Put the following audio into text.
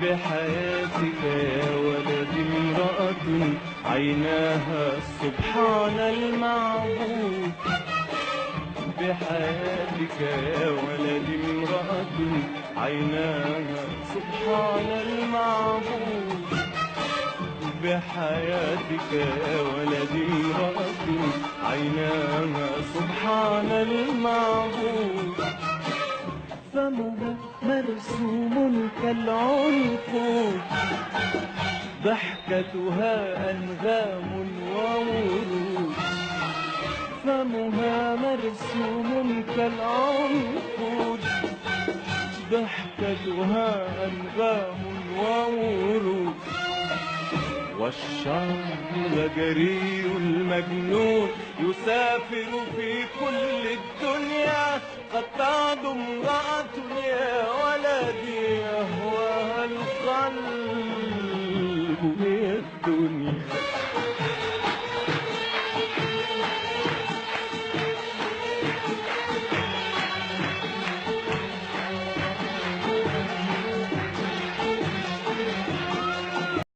بحياتك يا ولدي امرأة عيناها سبحان المعبود. بحياتك يا ولدي امرأة عيناها سبحان المعبود. بحياتك يا ولدي امرأة عيناها سبحان المعبود. فمها مرسوم كالعنقود، ضحكتها أنغام وورود. فمها مرسوم كالعنقود، ضحكتها أنغام وورود. والشعر غجري المجنون يسافر في كل الدنيا. قد تعد امرأة يا ولدي يهواها القلب